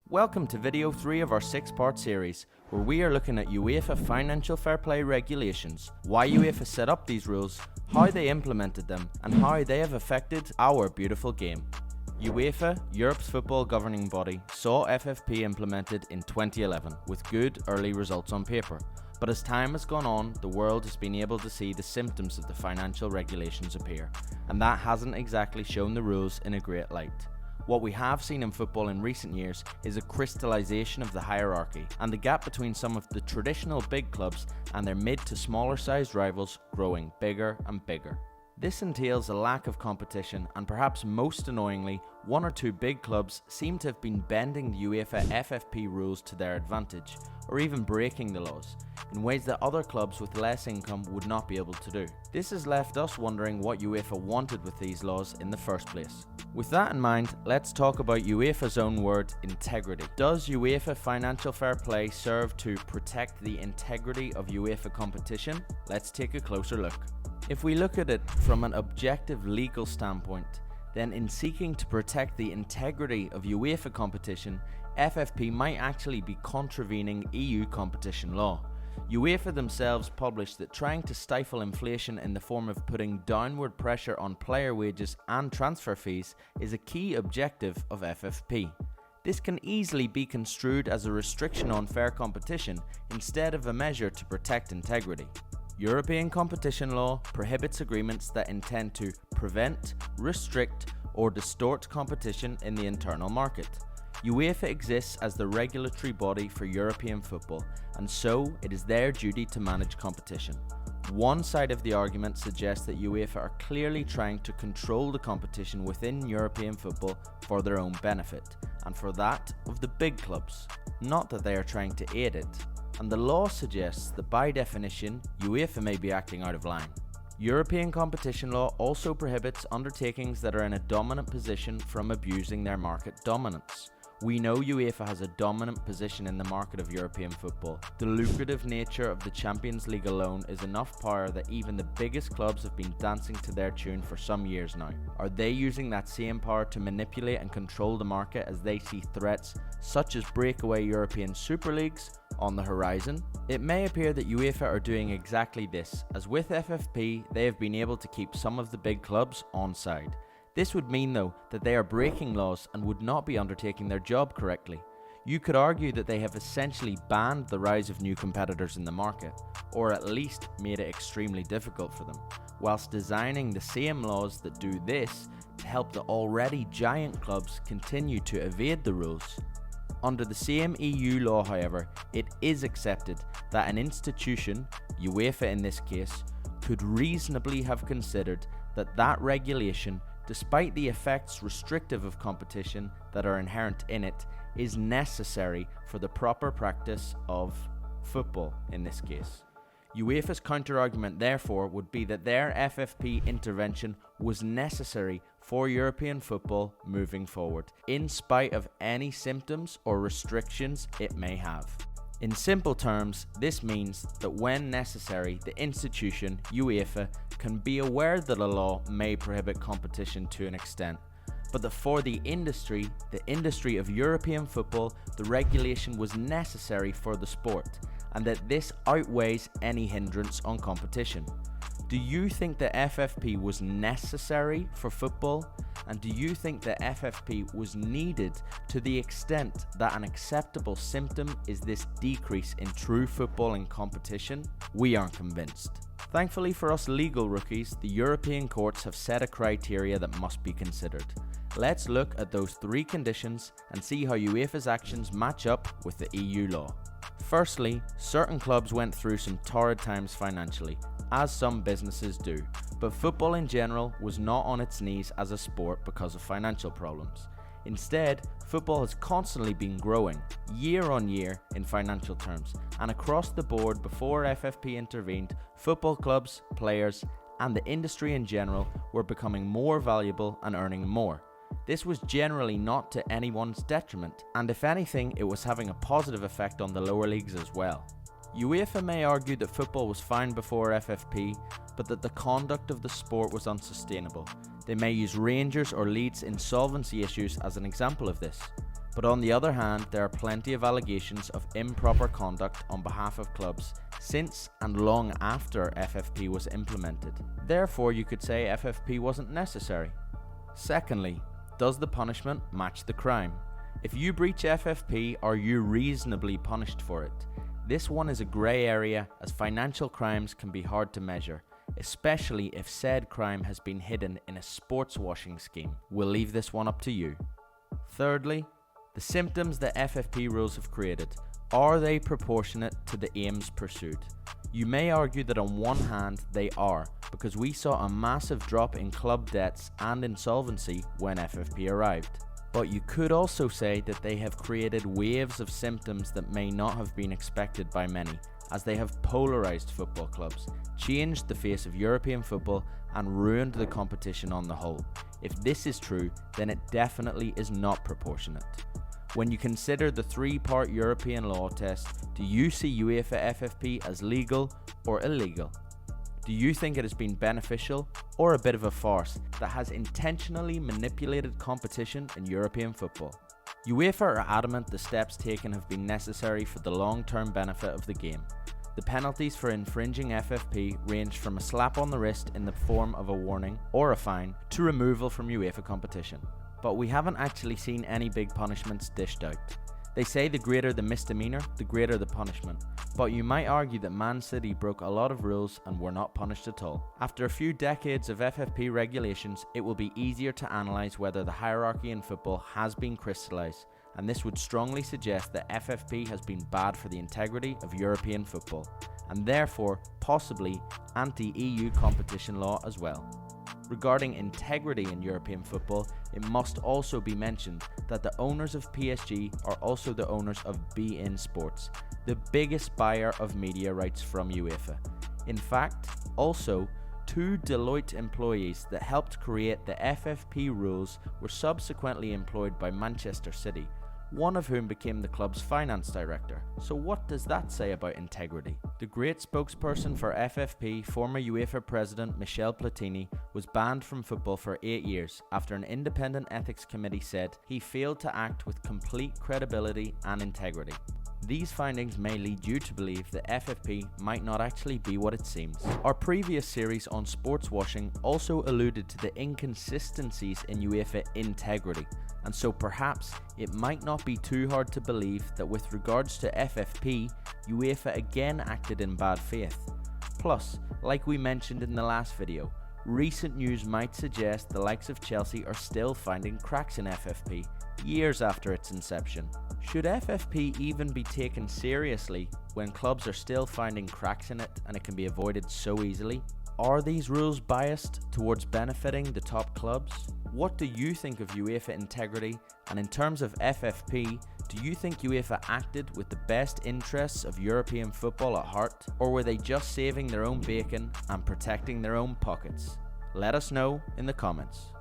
Welcome to video 3 of our 6-part series, where we are looking at UEFA financial fair play regulations, why UEFA set up these rules, how they implemented them, and how they have affected our beautiful game. UEFA, Europe's football governing body, saw FFP implemented in 2011 with good early results on paper. But as time has gone on, the world has been able to see the symptoms of the financial regulations appear, and that hasn't exactly shown the rules in a great light. What we have seen in football in recent years is a crystallisation of the hierarchy, and the gap between some of the traditional big clubs and their mid to smaller sized rivals growing bigger and bigger. This entails a lack of competition, and perhaps most annoyingly, one or two big clubs seem to have been bending the UEFA FFP rules to their advantage, or even breaking the laws, in ways that other clubs with less income would not be able to do. This has left us wondering what UEFA wanted with these laws in the first place. With that in mind, let's talk about UEFA's own word, integrity. Does UEFA financial fair play serve to protect the integrity of UEFA competition? Let's take a closer look. If we look at it from an objective legal standpoint, then in seeking to protect the integrity of UEFA competition, FFP might actually be contravening EU competition law. UEFA themselves published that trying to stifle inflation in the form of putting downward pressure on player wages and transfer fees is a key objective of FFP. This can easily be construed as a restriction on fair competition instead of a measure to protect integrity. European competition law prohibits agreements that intend to prevent, restrict, or distort competition in the internal market. UEFA exists as the regulatory body for European football, and so it is their duty to manage competition. One side of the argument suggests that UEFA are clearly trying to control the competition within European football for their own benefit, and for that of the big clubs, not that they are trying to aid it. And the law suggests that by definition, UEFA may be acting out of line. European competition law also prohibits undertakings that are in a dominant position from abusing their market dominance. We know UEFA has a dominant position in the market of European football. The lucrative nature of the Champions League alone is enough power that even the biggest clubs have been dancing to their tune for some years now. Are they using that same power to manipulate and control the market as they see threats such as breakaway European Super Leagues on the horizon? It may appear that UEFA are doing exactly this, as with FFP they have been able to keep some of the big clubs on side. This would mean though that they are breaking laws and would not be undertaking their job correctly. You could argue that they have essentially banned the rise of new competitors in the market, or at least made it extremely difficult for them, whilst designing the same laws that do this to help the already giant clubs continue to evade the rules. Under the same EU law, however, it is accepted that an institution, UEFA in this case, could reasonably have considered that regulation, despite the effects restrictive of competition that are inherent in it, is necessary for the proper practice of football in this case. UEFA's counter-argument therefore would be that their FFP intervention was necessary for European football moving forward, in spite of any symptoms or restrictions it may have. In simple terms, this means that when necessary, the institution, UEFA, can be aware that a law may prohibit competition to an extent, but that for the industry of European football, the regulation was necessary for the sport, and that this outweighs any hindrance on competition. Do you think that FFP was necessary for football? And do you think that FFP was needed to the extent that an acceptable symptom is this decrease in true footballing competition? We aren't convinced. Thankfully for us legal rookies, the European courts have set a criteria that must be considered. Let's look at those 3 conditions and see how UEFA's actions match up with the EU law. Firstly, certain clubs went through some torrid times financially, as some businesses do, but football in general was not on its knees as a sport because of financial problems. Instead, football has constantly been growing, year on year in financial terms, and across the board before FFP intervened, football clubs, players, and the industry in general were becoming more valuable and earning more. This was generally not to anyone's detriment, and if anything, it was having a positive effect on the lower leagues as well. UEFA may argue that football was fine before FFP, but that the conduct of the sport was unsustainable. They may use Rangers or Leeds insolvency issues as an example of this. But on the other hand, there are plenty of allegations of improper conduct on behalf of clubs since and long after FFP was implemented. Therefore, you could say FFP wasn't necessary. Secondly, does the punishment match the crime? If you breach FFP, are you reasonably punished for it? This one is a grey area, as financial crimes can be hard to measure, especially if said crime has been hidden in a sports washing scheme. We'll leave this one up to you. Thirdly, the symptoms that FFP rules have created, are they proportionate to the aims pursued? You may argue that on one hand they are, because we saw a massive drop in club debts and insolvency when FFP arrived. But you could also say that they have created waves of symptoms that may not have been expected by many, as they have polarised football clubs, changed the face of European football and ruined the competition on the whole. If this is true, then it definitely is not proportionate. When you consider the three-part European law test, do you see UEFA FFP as legal or illegal? Do you think it has been beneficial or a bit of a farce that has intentionally manipulated competition in European football? UEFA are adamant the steps taken have been necessary for the long-term benefit of the game. The penalties for infringing FFP range from a slap on the wrist in the form of a warning or a fine to removal from UEFA competition. But we haven't actually seen any big punishments dished out. They say the greater the misdemeanour, the greater the punishment. But you might argue that Man City broke a lot of rules and were not punished at all. After a few decades of FFP regulations, it will be easier to analyse whether the hierarchy in football has been crystallised, and this would strongly suggest that FFP has been bad for the integrity of European football, and therefore possibly anti-EU competition law as well. Regarding integrity in European football, it must also be mentioned that the owners of PSG are also the owners of beIN Sports, the biggest buyer of media rights from UEFA. In fact, also, 2 Deloitte employees that helped create the FFP rules were subsequently employed by Manchester City, one of whom became the club's finance director. So what does that say about integrity? The great spokesperson for FFP, former UEFA president Michel Platini, was banned from football for 8 years after an independent ethics committee said he failed to act with complete credibility and integrity. These findings may lead you to believe that FFP might not actually be what it seems. Our previous series on sports washing also alluded to the inconsistencies in UEFA integrity, and so perhaps it might not be too hard to believe that with regards to FFP, UEFA again acted in bad faith. Plus, like we mentioned in the last video, recent news might suggest the likes of Chelsea are still finding cracks in FFP years after its inception. Should FFP even be taken seriously when clubs are still finding cracks in it and it can be avoided so easily? Are these rules biased towards benefiting the top clubs? What do you think of UEFA integrity? And in terms of FFP, do you think UEFA acted with the best interests of European football at heart? Or were they just saving their own bacon and protecting their own pockets? Let us know in the comments.